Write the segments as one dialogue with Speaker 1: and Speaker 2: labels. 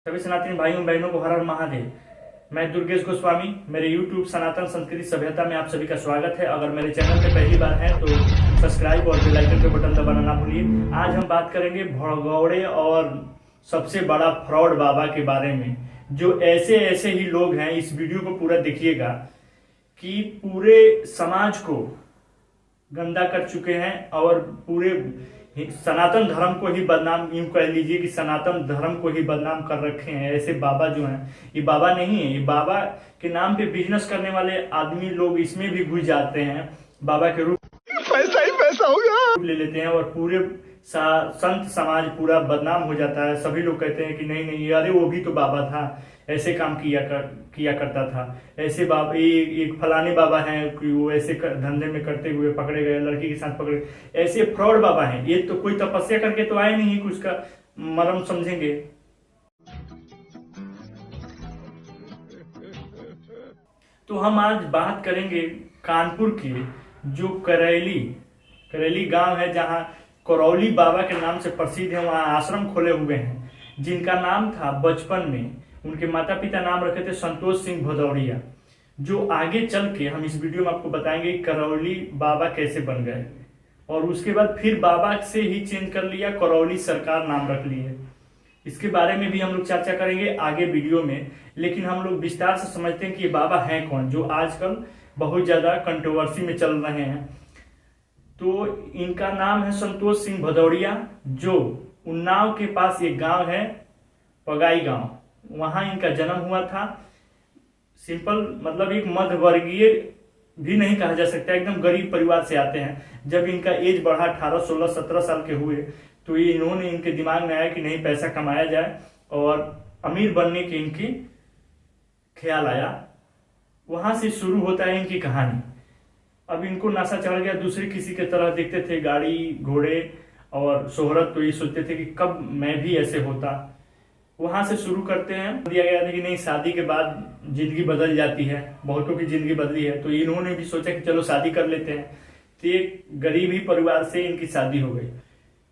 Speaker 1: सभी सनातनी भाइयों बहनों को हर हर महादेव। मैं दुर्गेश गोस्वामी, मेरे YouTube सनातन संस्कृति सभ्यता में आप सभी का स्वागत है। अगर मेरे चैनल पे पहली बार हैं तो सब्सक्राइब और बेल आइकन के बटन दबाना ना भूलिए। आज हम बात करेंगे भड़गौड़े और सबसे बड़ा फ्रॉड बाबा के बारे में। जो ऐसे ऐसे ही लोग हैं, इस वीडियो को पूरा देखिएगा, कि पूरे समाज को गंदा कर चुके हैं और पूरे सनातन धर्म को ही बदनाम, यूं कह लीजिए कि सनातन धर्म को ही बदनाम कर रखे हैं। ऐसे बाबा जो हैं, ये बाबा नहीं है, ये बाबा के नाम पे बिजनेस करने वाले आदमी लोग इसमें भी घुस जाते हैं। बाबा के रूप
Speaker 2: पैसा ही पैसा होगा
Speaker 1: ले लेते हैं और पूरे संत समाज पूरा बदनाम हो जाता है। सभी लोग कहते हैं कि नहीं नहीं, अरे वो भी तो बाबा था, ऐसे काम किया करता था। ऐसे बाबा, एक फलाने बाबा हैं कि वो ऐसे धंधे में करते हुए पकड़े गए, लड़की के साथ पकड़े। ऐसे फ्रॉड बाबा हैं। ये तो कोई तपस्या करके तो आए नहीं कि उसका मर्म समझेंगे। तो हम आज बात करेंगे कानपुर के जो करैली गांव है, जहां करौली बाबा के नाम से प्रसिद्ध है। वहां आश्रम खोले हुए हैं, जिनका नाम था बचपन में उनके माता पिता नाम रखे थे संतोष सिंह भदौरिया। जो आगे चल के हम इस वीडियो में आपको बताएंगे कि करौली बाबा कैसे बन गए, और उसके बाद फिर बाबा से ही चेंज कर लिया, करौली सरकार नाम रख ली है। इसके बारे में भी हम लोग चर्चा करेंगे आगे वीडियो में। लेकिन हम लोग विस्तार से समझते हैं कि ये बाबा हैं कौन, जो आजकल बहुत ज्यादा कंट्रोवर्सी में चल रहे हैं। तो इनका नाम है संतोष सिंह भदौरिया, जो उन्नाव के पास एक गांव है, पगाई गांव, वहां इनका जन्म हुआ था। सिंपल मतलब एक मध्यवर्गीय भी नहीं कहा जा सकता, एकदम गरीब परिवार से आते हैं। जब इनका एज बढ़ा, 18, 16, 17 साल के हुए, तो ये इन्होंने इनके दिमाग में आया कि नहीं, पैसा कमाया जाए और अमीर बनने के इनकी ख्याल आया। वहां से शुरू होता है इनकी कहानी। अब इनको नशा चढ़ गया, दूसरे किसी के तरह देखते थे, गाड़ी घोड़े और शोहरत, तो ये सोचते थे कि कब मैं भी ऐसे होता। वहां से शुरू करते हैं। दिया गया था कि नहीं, शादी के बाद जिंदगी बदल जाती है, बहुतों की जिंदगी बदली है, तो इन्होंने भी सोचा कि चलो शादी कर लेते हैं। तो एक गरीब ही परिवार से इनकी शादी हो गई।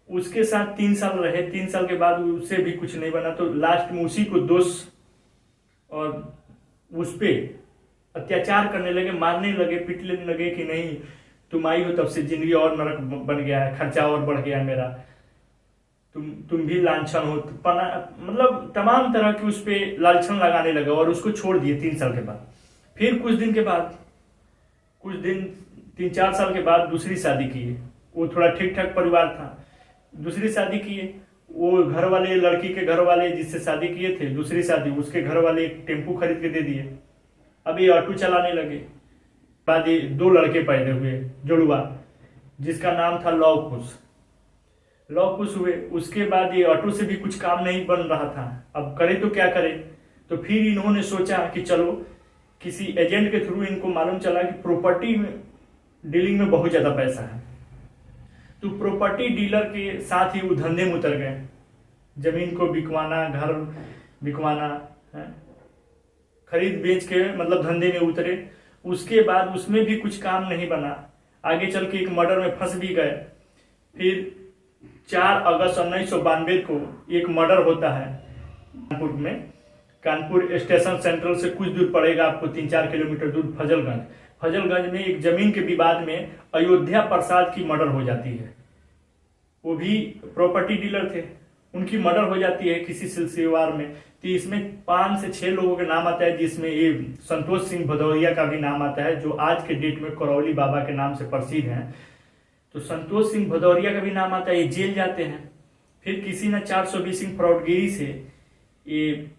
Speaker 1: उसके साथ 3 साल रहे। 3 साल के बाद उससे भी कुछ नहीं बना, तो लास्ट में उसी को दोष और उस पर अत्याचार करने लगे, मारने लगे, पीटने लगे कि नहीं, तुम आई हो तब से जिंदगी और नरक बन गया है, खर्चा और बढ़ गया है मेरा, तुम भी लांछन हो, मतलब तमाम तरह की उस पर लालछन लगाने लगा और उसको छोड़ दिए 3 साल के बाद। फिर कुछ दिन 3-4 साल के बाद दूसरी शादी की। वो थोड़ा ठीक ठाक परिवार था, दूसरी शादी किए। वो घर वाले, लड़की के घर वाले जिससे शादी किए थे, दूसरी शादी, उसके घर वाले एक टेम्पू खरीद के दे दिए। अब ये ऑटो चलाने लगे। बाद ये 2 लड़के पैदा हुए, जुड़वा, जिसका नाम था लव कुश हुए। उसके बाद ये ऑटो से भी कुछ काम नहीं बन रहा था, अब करे तो क्या करे। तो फिर इन्होंने सोचा कि चलो किसी एजेंट के थ्रू, इनको मालूम चला कि प्रॉपर्टी डीलिंग में बहुत ज्यादा पैसा है। तो प्रॉपर्टी डीलर के साथ ही वो धंधे में उतर गए, जमीन को बिकवाना, घर बिकवाना, खरीद बेच के मतलब धंधे में उतरे। उसके बाद उसमें भी कुछ काम नहीं बना, आगे चल के एक मर्डर में फंस भी गए। फिर 4 अगस्त 1992 को एक मर्डर होता है कानपुर में। कानपुर स्टेशन सेंट्रल से कुछ दूर पड़ेगा आपको, 3-4 किलोमीटर दूर, फजलगंज में एक जमीन के विवाद में अयोध्या प्रसाद की मर्डर हो जाती है। वो भी प्रॉपर्टी डीलर थे, उनकी मर्डर हो जाती है किसी सिलसिलेवार में। तो इसमें 5 से 6 लोगों के नाम आता है, जिसमें ये संतोष सिंह भदौरिया का भी नाम आता है, जो आज के डेट में करौली बाबा के नाम से प्रसिद्ध हैं। तो संतोष सिंह भदौरिया का भी नाम आता है, ये जेल जाते हैं। फिर किसी ने 420 फ्रॉडगिरी से ये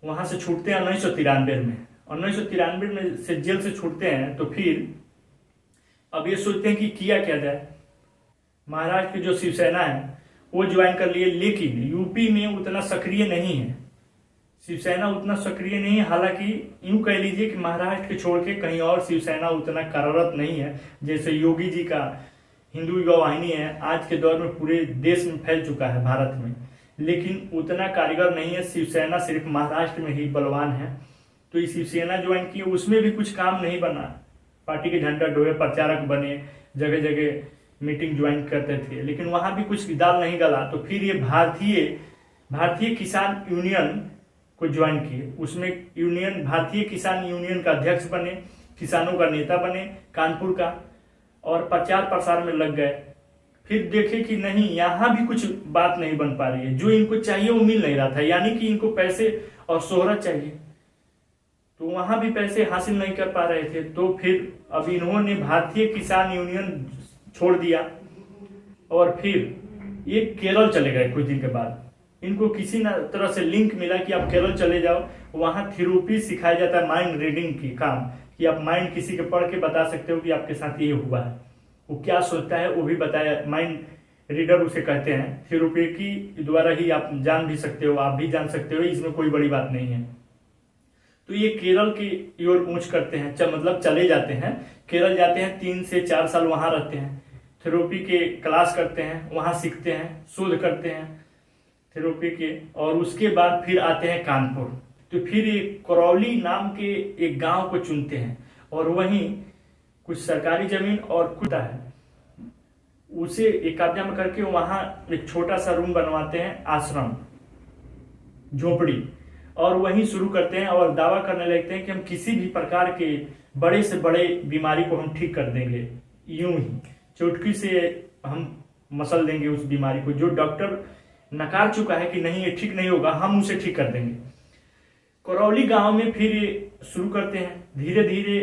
Speaker 1: वहां से छूटते हैं 1993 में। 1993 में से जेल से छूटते हैं। तो फिर अब ये सोचते हैं कि किया क्या जाए। महाराष्ट्र की जो शिवसेना है वो ज्वाइन कर लिए, लेकिन यूपी में उतना सक्रिय नहीं है, शिवसेना उतना सक्रिय नहीं है। हालांकि यूं कह लीजिए कि महाराष्ट्र के छोड़ के कहीं और शिवसेना उतना कार्यरत नहीं है। जैसे योगी जी का हिंदू युवा वाहिनी है, आज के दौर में पूरे देश में फैल चुका है, भारत में, लेकिन उतना कारीगर नहीं है। शिवसेना सिर्फ महाराष्ट्र में ही बलवान है। तो ये शिवसेना ज्वाइन की, उसमें भी कुछ काम नहीं बना। पार्टी के झंडा डोहे, प्रचारक बने, जगह जगह मीटिंग ज्वाइन करते थे, लेकिन वहां भी कुछ दाल नहीं गला। तो फिर ये भारतीय किसान यूनियन को ज्वाइन किए। उसमें यूनियन, भारतीय किसान यूनियन का अध्यक्ष बने, किसानों का नेता बने कानपुर का, और प्रचार प्रसार में लग गए। फिर देखे कि नहीं, यहाँ भी कुछ बात नहीं बन पा रही है, जो इनको चाहिए वो मिल नहीं रहा था, यानी कि इनको पैसे और शोहरत चाहिए, तो वहां भी पैसे हासिल नहीं कर पा रहे थे। तो फिर अब इन्होंने भारतीय किसान यूनियन छोड़ दिया और फिर ये केरल चले गए। कुछ दिन के बाद इनको किसी न तरह से लिंक मिला कि आप केरल चले जाओ, वहां थेरेपी सिखाया जाता है, माइंड रीडिंग की काम, कि आप माइंड किसी के पढ़ के बता सकते हो कि आपके साथ ये हुआ है, वो क्या सोचता है वो भी बताया। माइंड रीडर उसे कहते हैं। थेरेपी की द्वारा ही आप जान भी सकते हो, आप भी जान सकते हो, इसमें कोई बड़ी बात नहीं है। तो ये केरल की ओर ऊंच करते हैं, मतलब चले जाते हैं, केरल जाते हैं, 3 से 4 साल वहां रहते हैं, थेरेपी के क्लास करते हैं, वहां सीखते हैं, शोध करते हैं थेरेपी के, और उसके बाद फिर आते हैं कानपुर। तो फिर एक करौली नाम के एक गांव को चुनते हैं, और वहीं कुछ सरकारी जमीन और कुछ है उसे एक कब्जा में करके वहां एक छोटा सा रूम बनवाते हैं, आश्रम, झोपड़ी, और वहीं शुरू करते हैं और दावा करने लगते हैं कि हम किसी भी प्रकार के बड़े से बड़े बीमारी को हम ठीक कर देंगे, यूं ही चुटकी से हम मसल देंगे उस बीमारी को, जो डॉक्टर नकार चुका है कि नहीं ये ठीक नहीं होगा, हम उसे ठीक कर देंगे। करौली गांव में फिर ये शुरू करते हैं धीरे धीरे।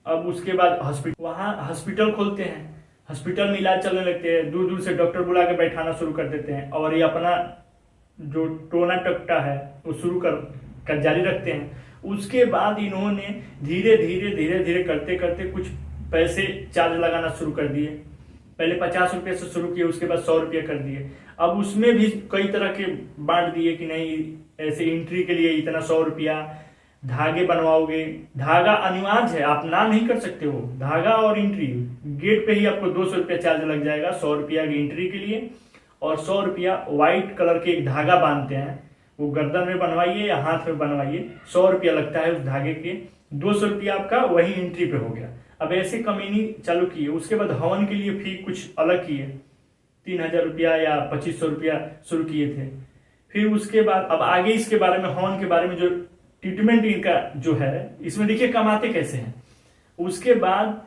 Speaker 1: अब उसके बाद वहां हॉस्पिटल खोलते हैं, हॉस्पिटल में इलाज चलने लगते हैं, दूर दूर से डॉक्टर बुला के बैठाना शुरू कर देते हैं, और ये अपना जो टोना टकटा है वो शुरू कर जारी रखते हैं। उसके बाद इन्होंने धीरे धीरे धीरे धीरे करते करते कुछ पैसे चार्ज लगाना शुरू कर दिए। पहले 50 रुपये से शुरू किए, उसके बाद 100 रुपये कर दिए। अब उसमें भी कई तरह के बांट दिए कि नहीं ऐसे एंट्री के लिए इतना 100 रुपया, धागे बनवाओगे, धागा अनिवार्य है, आप ना नहीं कर सकते हो, धागा और एंट्री गेट पे ही आपको 200 रुपया चार्ज लग जाएगा, 100 रुपया की एंट्री के लिए, और 100 रुपया व्हाइट कलर के एक धागा बांधते हैं, वो गर्दन में बनवाइए या हाथ में बनवाइए, 100 रुपया लगता है उस धागे के, 200 रुपया आपका वही एंट्री पे हो गया। अब ऐसे कमीनी चालू किए। उसके बाद हवन के लिए फी कुछ अलग किए, 3000 रुपया या 2500 रुपया शुरू किए थे। फिर उसके बाद अब आगे इसके बारे में, हवन के बारे में जो ट्रीटमेंट इनका जो है, इसमें देखिए कमाते कैसे हैं। उसके बाद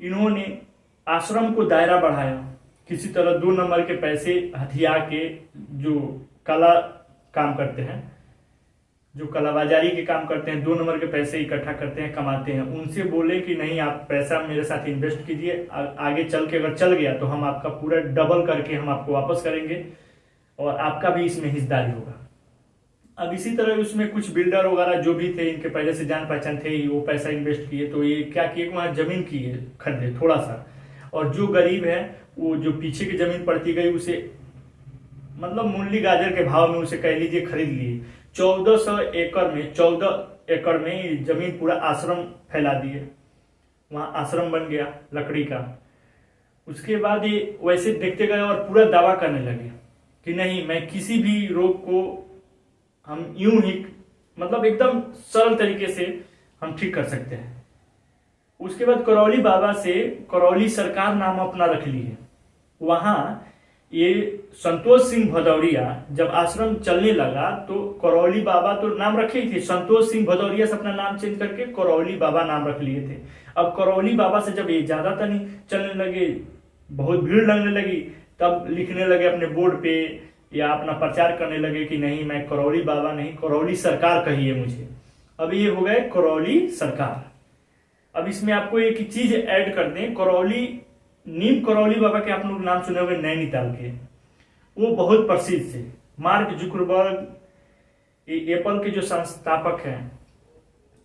Speaker 1: इन्होंने आश्रम को दायरा बढ़ाया, किसी तरह 2 नंबर के पैसे हथिया के, जो कला काम करते हैं, जो कलाबाजारी के काम करते हैं, 2 नंबर के पैसे इकट्ठा करते हैं, कमाते हैं, उनसे बोले कि नहीं आप पैसा मेरे साथ इन्वेस्ट कीजिए, आगे चल के अगर चल गया तो हम आपका पूरा डबल करके हम आपको वापस करेंगे और आपका भी इसमें हिस्सेदारी होगा। अब इसी तरह उसमें कुछ बिल्डर वगैरह जो भी थे, इनके पहले से जान पहचान थे ही, वो पैसा इन्वेस्ट किए। तो ये क्या किए, वहां जमीन किए, खरीदे थोड़ा सा, और जो गरीब है वो जो पीछे की जमीन पड़ती गई उसे मतलब मूली गाजर के भाव में उसे कह लीजिए खरीद लिए। 14 एकड़ में जमीन पूरा आश्रम फैला दिए, वहां आश्रम बन गया लकड़ी का। उसके बाद ये वैसे देखते गए और पूरा दावा करने लगे कि नहीं, मैं किसी भी रोग को हम यूं ही मतलब एकदम सरल तरीके से हम ठीक कर सकते हैं। उसके बाद करौली बाबा से करौली सरकार नाम अपना रख लिए। वहां ये संतोष सिंह भदौरिया जब आश्रम चलने लगा तो करौली बाबा तो नाम रखे ही थे, संतोष सिंह भदौरिया से अपना नाम चेंज करके करौली बाबा नाम रख लिए थे। अब करौली बाबा से जब ये ज्यादातर नहीं चलने लगे, बहुत भीड़ लगने लगी, तब लिखने लगे अपने बोर्ड पे या अपना प्रचार करने लगे कि नहीं, मैं करौली बाबा नहीं, करौली सरकार कहिए मुझे। अब ये हो गए करौली सरकार। अब इसमें आपको एक चीज ऐड कर दें, करौली नीम करौली बाबा के आप लोग नाम सुने होंगे, नैनीताल के, वो बहुत प्रसिद्ध थे। मार्क जुकरबर्ग एप्पल के जो संस्थापक हैं,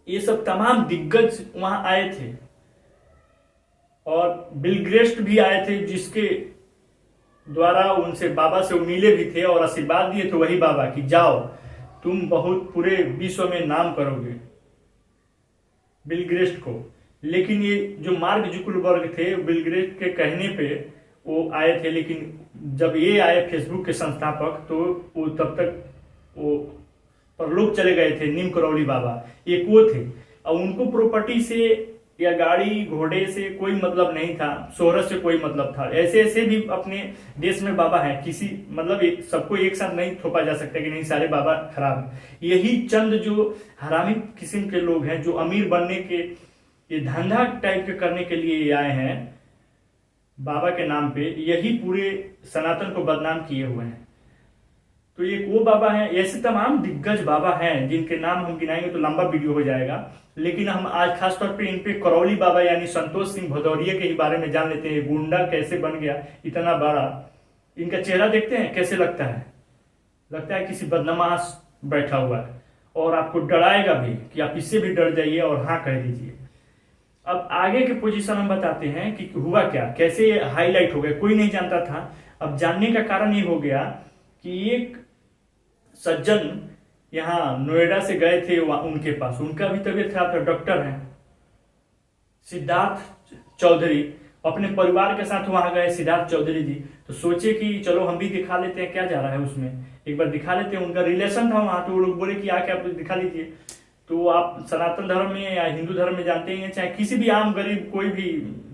Speaker 1: ये सब तमाम दिग्गज वहां आए थे, और बिल गेट्स भी आए थे, जिसके द्वारा उनसे बाबा से मिले भी थे और आशीर्वाद दिए थे वही बाबा कि जाओ तुम बहुत पूरे विश्व में नाम करोगे, बिल गेट्स को। लेकिन ये जो मार्क जुकरबर्ग थे, बिल गेट्स के कहने पे वो आए थे, लेकिन जब ये आए फेसबुक के संस्थापक, तो वो तब तक वो परलोक चले गए थे। नीम करौली बाबा एक वो थे, और उनको प्रॉपर्टी से या गाड़ी घोड़े से कोई मतलब नहीं था, शोहरत से कोई मतलब था। ऐसे ऐसे भी अपने देश में बाबा हैं, किसी मतलब सबको एक साथ नहीं थोपा जा सकता कि नहीं सारे बाबा खराब हैं। यही चंद जो हरामी किस्म के लोग हैं जो अमीर बनने के ये धंधा टाइप के करने के लिए आए हैं बाबा के नाम पे, यही पूरे सनातन को बदनाम किए हुए हैं। तो ये वो बाबा हैं, ऐसे तमाम दिग्गज बाबा हैं जिनके नाम हम गिनाएंगे तो लंबा वीडियो हो जाएगा, लेकिन हम आज खास तौर पे इन पे करौली बाबा यानी संतोष सिंह भदौरिया के ही बारे में जान लेते हैं। गुंडा कैसे बन गया इतना बड़ा, इनका चेहरा देखते हैं कैसे लगता है किसी बदनमाश बैठा हुआ है, और आपको डराएगा भी कि आप इससे भी डर जाइए और हाँ कह दीजिए। अब आगे के पोजीशन हम बताते हैं कि हुआ क्या, कैसे हाईलाइट हो गया, कोई नहीं जानता था। अब जानने का कारण ये हो गया कि एक सज्जन यहाँ नोएडा से गए थे उनके पास, उनका भी तबीयत खराब था, डॉक्टर हैं सिद्धार्थ चौधरी, अपने परिवार के साथ वहां गए सिद्धार्थ चौधरी जी। तो सोचे कि चलो हम भी दिखा लेते हैं, क्या जा रहा है उसमें, एक बार दिखा लेते हैं। उनका रिलेशन था वहां, तो वो लोग बोले कि आके आप दिखा लीजिए। तो आप सनातन धर्म में या हिंदू धर्म में जानते ही हैं, चाहे किसी भी आम गरीब कोई भी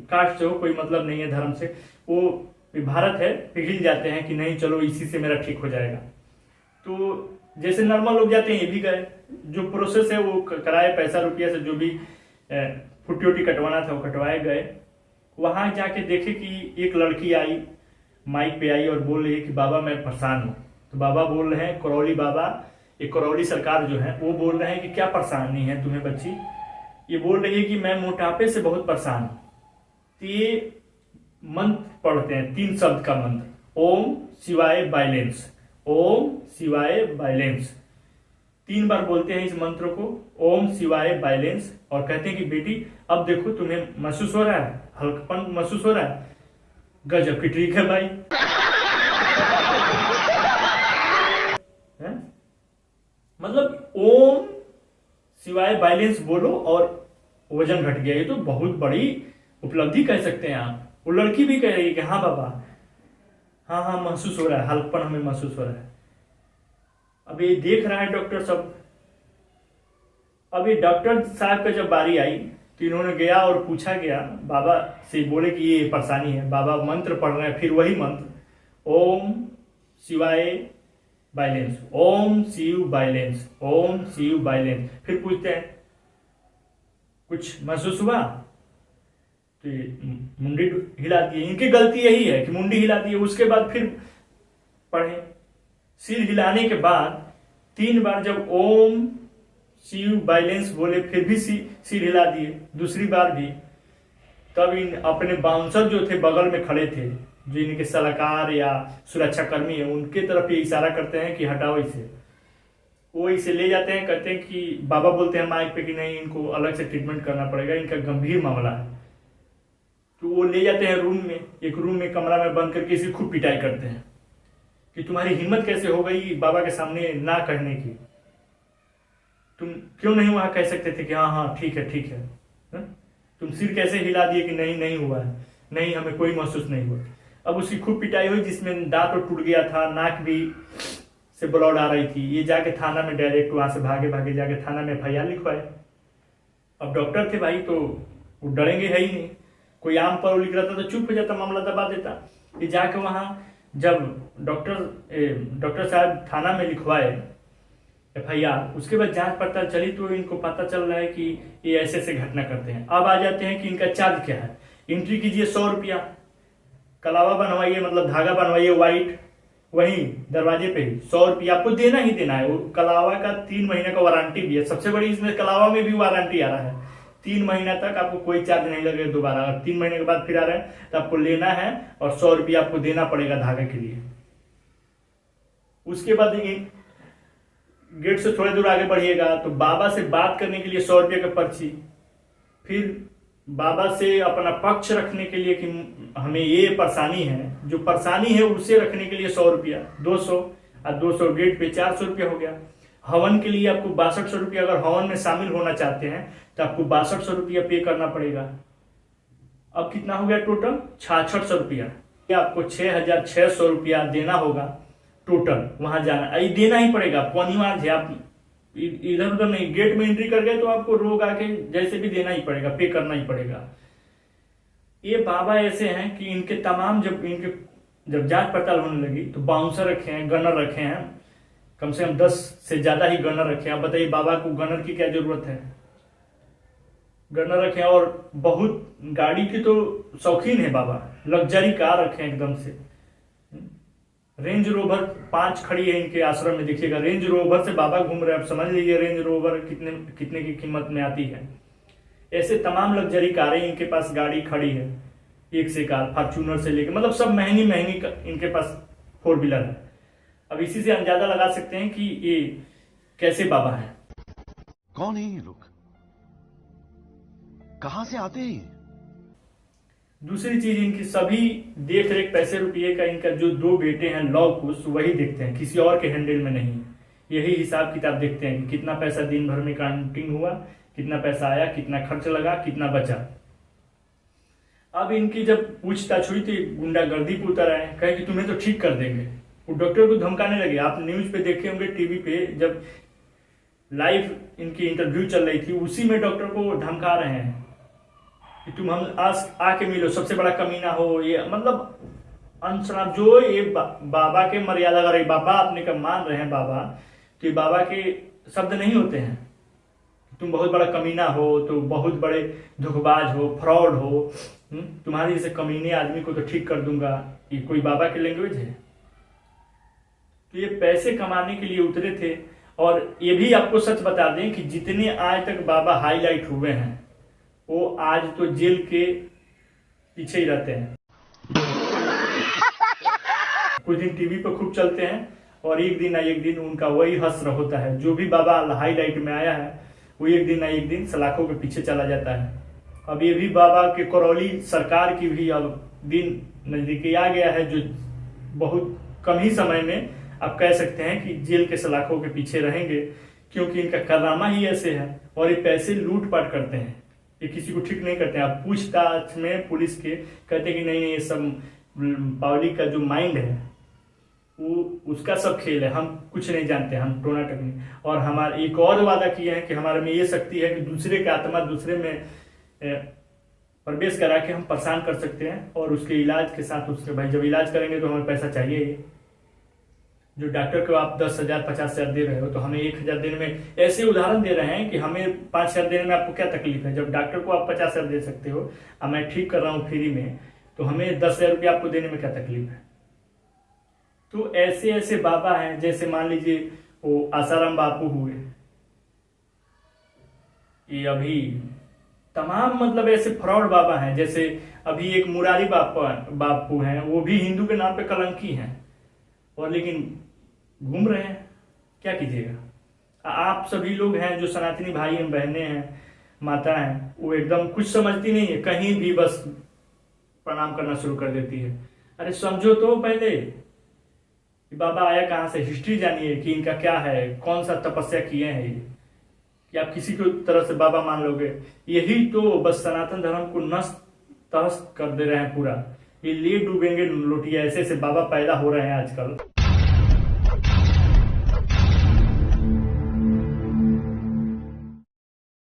Speaker 1: कास्ट से हो, कोई मतलब नहीं है धर्म से, वो भारत है, पिघल जाते हैं कि नहीं चलो इसी से मेरा ठीक हो जाएगा। तो जैसे नॉर्मल लोग जाते हैं ये भी गए, जो प्रोसेस है वो कराए, पैसा रुपया से जो भी फुट्टी उट्टी कटवाना था वो कटवाए गए। वहां जाके देखे कि एक लड़की आई, माइक पे आई और बोल रही है कि बाबा मैं परेशान हूँ। तो बाबा बोल रहे हैं, करौली बाबा, ये करौली सरकार जो है वो बोल रहे हैं कि क्या परेशानी है तुम्हें बच्ची। ये बोल रही है कि मैं मोटापे से बहुत परेशान हूँ। तो ये मंत्र पढ़ते हैं, 3 शब्द का मंत्र, ओम शिवाय बैलेंस, ओम शिवाय बैलेंस। 3 बार बोलते हैं इस मंत्र को, ओम शिवाय बैलेंस, और कहते हैं कि बेटी अब देखो तुम्हें महसूस हो रहा है, हल्कापन महसूस हो रहा है, गजब की ट्रिक है भाई है? मतलब ओम शिवाय बैलेंस बोलो और वजन घट गया। ये तो बहुत बड़ी उपलब्धि कह सकते हैं आप। वो लड़की भी कह रही है कि हाँ बाबा, हाँ महसूस हो रहा है, हल्कापन हमें महसूस हो रहा है। अब ये देख रहा है डॉक्टर साहब। अब ये डॉक्टर साहब का जब बारी आई तो इन्होंने गया और पूछा गया बाबा से, बोले कि ये परेशानी है। बाबा मंत्र पढ़ रहे हैं, फिर वही मंत्र, ओम शिवाय balance, Om Shiv balance, Om Shiv balance. फिर पूछते हैं कुछ महसूस हुआ, तो मुंडी हिला दी। इनकी गलती यही है कि मुंडी हिला दी। उसके बाद फिर पढ़े, सिर हिलाने के बाद 3 बार जब ओम शिव बैलेंस बोले, फिर भी सिर हिला दिए, दूसरी बार भी। तब इन अपने बाउंसर जो थे बगल में खड़े थे, जो इनके सलाहकार या सुरक्षा कर्मी है, उनके तरफ ये इशारा करते हैं कि हटाओ इसे। वो इसे ले जाते हैं, कहते हैं कि बाबा बोलते हैं माइक पे कि नहीं इनको अलग से ट्रीटमेंट करना पड़ेगा, इनका गंभीर मामला है। तो वो ले जाते हैं रूम में, एक रूम में कमरा में बंद करके इसे खूब पिटाई करते हैं कि तुम्हारी हिम्मत कैसे हो गई बाबा के सामने ना कहने की, तुम क्यों नहीं वहां कह सकते थे कि हाँ ठीक है, तुम सिर कैसे हिला दिए कि नहीं हुआ है, नहीं हमें कोई महसूस नहीं हुआ। अब उसकी खूब पिटाई हुई, जिसमें दांत तो टूट गया था, नाक भी से ब्लड आ रही थी। ये जाके थाना में डायरेक्ट वहां से भागे जाके थाना में FIR लिखवाए। अब डॉक्टर थे भाई तो वो डरेंगे है ही नहीं, कोई आम पर लिख रहा था तो चुप हो जाता, मामला दबा देता। ये जाके वहां जब डॉक्टर साहब थाना में लिखवाए FIR, उसके बाद जांच पड़ताल चली तो इनको पता चल रहा है कि ये ऐसे घटना करते हैं। अब आ जाते हैं कि इनका चार्ज क्या है। एंट्री कीजिए 100 रुपया, कलावा बनवाइए मतलब धागा बनवाइए व्हाइट, वहीं दरवाजे पे ही 100 रुपया आपको देना ही देना है। वो कलावा का 3 महीने का वारंटी भी है। सबसे बड़ी इसमें कलावा में भी वारंटी आ रहा है, 3 महीना तक आपको कोई चार्ज नहीं लगेगा दोबारा। अगर 3 महीने के बाद फिर आ रहे हैं तो आपको लेना है और 100 रुपया आपको देना पड़ेगा धागे के लिए। उसके बाद गेट से थोड़ी दूर आगे बढ़िएगा तो बाबा से बात करने के लिए 100 रुपये का पर्ची, फिर बाबा से अपना पक्ष रखने के लिए कि हमें ये परेशानी है, जो परेशानी है उसे रखने के लिए 100 रुपया, 200 और 200 गेट पे 400 रुपया हो गया। हवन के लिए आपको 6200 रुपया, अगर हवन में शामिल होना चाहते हैं तो आपको 6200 रुपया पे करना पड़ेगा। अब कितना हो गया टोटल 6600 रुपया, आपको 6600 रुपया देना होगा टोटल। वहां जाना देना ही पड़ेगा, आपको अनिवार्य है, आप इधर उधर नहीं, गेट में एंट्री कर गए तो आपको रोक आके जैसे भी देना ही पड़ेगा, पे करना ही पड़ेगा। ये बाबा ऐसे हैं कि इनके तमाम जब जांच पड़ताल होने लगी तो बाउंसर रखे हैं, गनर रखे हैं, कम से कम 10 से ज्यादा ही गनर रखे हैं। आप बताइए बाबा को गनर की क्या जरूरत है? गनर रखे हैं और बहुत गाड़ी की तो शौकीन है बाबा, लग्जरी कार रखे हैं एकदम से। रेंज रोवर 5 खड़ी है इनके आश्रम में, देखिएगा रेंज रोवर से बाबा घूम रहे हैं। आप समझ लीजिए रेंज रोवर कितने की कीमत में आती है। ऐसे तमाम लग्जरी कारें इनके पास गाड़ी खड़ी है, एक से कार, फॉर्च्यूनर से लेकर, मतलब सब महंगी महंगी इनके पास 4 व्हीलर है। अब इसी से अंदाजा लगा सकते हैं कि ये कैसे बाबा है।
Speaker 2: कौन है ये लोग, कहां से आते हैं?
Speaker 1: दूसरी चीज, इनकी सभी देख रेख पैसे रुपये का इनका जो 2 बेटे हैं लव कुश, वही देखते हैं, किसी और के हैंडल में नहीं। यही हिसाब किताब देखते हैं कि कितना पैसा दिन भर में काउंटिंग हुआ, कितना पैसा आया, कितना खर्च लगा, कितना बचा। अब इनकी जब पूछताछ हुई तो गुंडागर्दी पे उतर आए, कहे कि तुम्हें तो ठीक कर देंगे। वो डॉक्टर को धमकाने लगे। आप न्यूज पे देखे होंगे, टीवी पे जब लाइव इनकी इंटरव्यू चल रही थी, उसी में डॉक्टर को धमका रहे हैं कि तुम हम आके मिलो, सबसे बड़ा कमीना हो ये, मतलब अनशराब जो ये बाबा के मर्यादा अगर बाबा अपने का मान रहे हैं बाबा, तो ये बाबा के शब्द नहीं होते हैं। तुम बहुत बड़ा कमीना हो, तो बहुत बड़े धोखेबाज हो, फ्रॉड हो, तुम्हारे जैसे कमीने आदमी को तो ठीक कर दूंगा, ये कोई बाबा की लैंग्वेज है? तो ये पैसे कमाने के लिए उतरे थे। और ये भी आपको सच बता दें कि जितने आज तक बाबा हाईलाइट हुए हैं वो आज तो जेल के पीछे ही रहते हैं। कुछ दिन टीवी पर खूब चलते हैं और एक दिन ना एक दिन उनका वही हश्र होता है। जो भी बाबा हाईलाइट में आया है वो एक दिन ना एक दिन सलाखों के पीछे चला जाता है। अब ये भी बाबा के करौली सरकार की भी अब दिन नजदीकी आ गया है, जो बहुत कम ही समय में आप कह सकते हैं कि जेल के सलाखों के पीछे रहेंगे, क्योंकि इनका कारनामा ही ऐसे है। और ये पैसे लूटपाट करते हैं, ये किसी को ठीक नहीं करते हैं। आप पूछताछ में पुलिस के कहते हैं कि नहीं ये सब पब्लिक का जो माइंड है वो उसका सब खेल है, हम कुछ नहीं जानते, हम टोना टकनी। और हमारे एक और वादा किए हैं कि हमारे में ये शक्ति है कि दूसरे का आत्मा दूसरे में प्रवेश करा के हम परेशान कर सकते हैं। और उसके इलाज के साथ उसके भाई जब इलाज करेंगे तो हमें पैसा चाहिए। जो डॉक्टर को आप 10,000 50,000 दे रहे हो तो हमें 1,000 देने में, ऐसे उदाहरण दे रहे हैं कि हमें 5,000 देने में आपको क्या तकलीफ है? जब डॉक्टर को आप 50,000 दे सकते हो और मैं ठीक कर रहा हूँ फ्री में, तो हमें 10,000 रुपया आपको देने में क्या तकलीफ है? तो ऐसे ऐसे बाबा हैं, जैसे मान लीजिए वो आसाराम बापू हुए, ये अभी तमाम मतलब ऐसे फ्रॉड बाबा हैं। जैसे अभी एक मुरारी बापू हैं, वो भी हिंदू के नाम पे कलंकी हैं और लेकिन घूम रहे हैं। क्या कीजिएगा? आप सभी लोग हैं जो सनातनी भाई हैं, बहनें हैं, माता हैं, वो एकदम कुछ समझती नहीं है, कहीं भी बस प्रणाम करना शुरू कर देती है। अरे समझो तो पहले बाबा आया कहाँ से, हिस्ट्री जानिए कि इनका क्या है, कौन सा तपस्या किए हैं ये, कि आप किसी को तरह से बाबा मान लोगे। यही तो बस सनातन धर्म को नष्ट तहस कर दे रहे हैं पूरा। ये ले डूबेंगे लोटिया, ऐसे ऐसे बाबा पैदा हो रहे हैं आजकल।